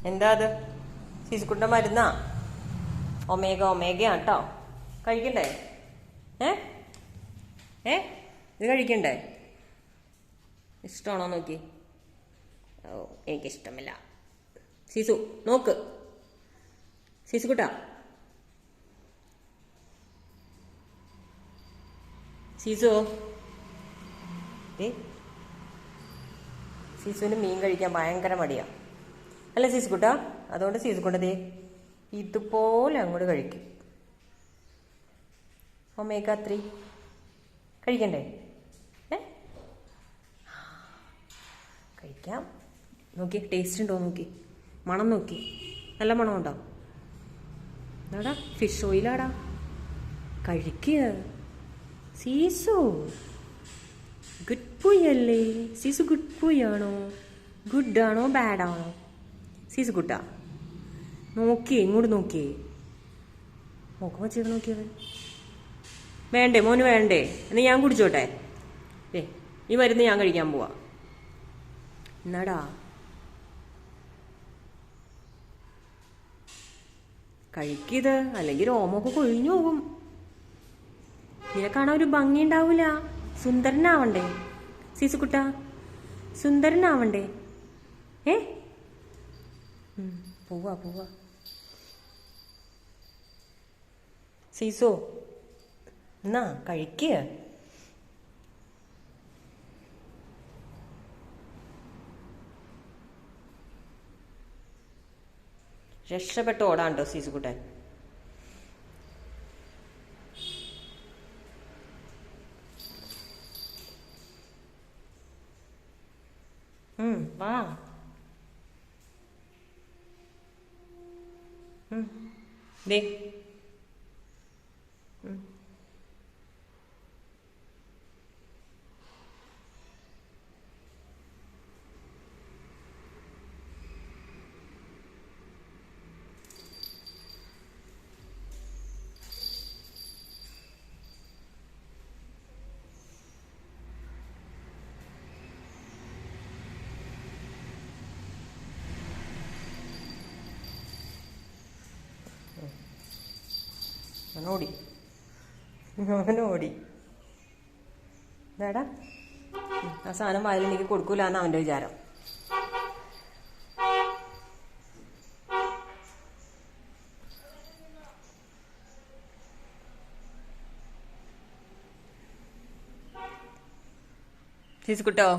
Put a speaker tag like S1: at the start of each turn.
S1: എന്താ അത്? ശിശുക്കുട്ട മരുന്നാ? ഒമേഗയാണ് കേട്ടോ. കഴിക്കണ്ടേ? ഏ ഏ ഇത് കഴിക്കണ്ടേ? ഇഷ്ടമാണോ നോക്കി? ഓ, എനിക്കിഷ്ടമില്ല. ശിശു നോക്ക്. ശിശുക്കുട്ട, ശിശു ശിശുവിന് മീൻ കഴിക്കാൻ ഭയങ്കര മടിയാ അല്ല ശിശുക്കുട്ട? അതുകൊണ്ട് ശിശുക്കുട്ട ഇതുപോലെ അങ്ങോട്ട് കഴിക്കും. ഒമേഗ 3 കഴിക്കണ്ടേ? കഴിക്കാം. നോക്കി, ടേസ്റ്റ് ഉണ്ടോ നോക്കി, മണം നോക്കി. നല്ല മണമുണ്ടോ? എന്നാടാ, ഫിഷ് ഓയിലാടാ. കഴിക്കുക സീസു. ഗുഡ് ബോയ് അല്ലേ സീസു? ഗുഡ് ബോയ് ആണോ? ഗുഡ് ആണോ ബാഡാണോ? സീസു കുട്ടാ നോക്കിയേ, ഇങ്ങോട്ട് നോക്കിയേ. നോക്കുമ്പോൾ ചെയ്ത് നോക്കിയത് വേണ്ടേ? മോന് വേണ്ടേ? എന്നാൽ ഞാൻ കുടിച്ചോട്ടെ? ഈ മരുന്ന് ഞാൻ കഴിക്കാൻ പോവാ. എന്നാടാ കഴിക്കത്, അല്ലെങ്കിൽ രോമൊക്കെ കൊഴിഞ്ഞു പോകും. നിന്നെ കാണാൻ ഒരു ഭംഗി ഉണ്ടാവൂല. സുന്ദരനാവണ്ടേ സീസുക്കുട്ട? സുന്ദരനാവണ്ടേ? പോവാ പോവാ. സീസു എന്നാ കഴിക്കുക. രക്ഷപ്പെട്ട് ഓടാണ്ടോ സീസുക്കുട്ടൻ? വാ. ദേ അവനോടി, അവനോടി. ഇതാടാ, ആ സാധനം വായിൽ എനിക്ക് കൊടുക്കൂല എന്ന് അവൻ്റെ വിചാരം. ശിശുക്കുട്ടോ,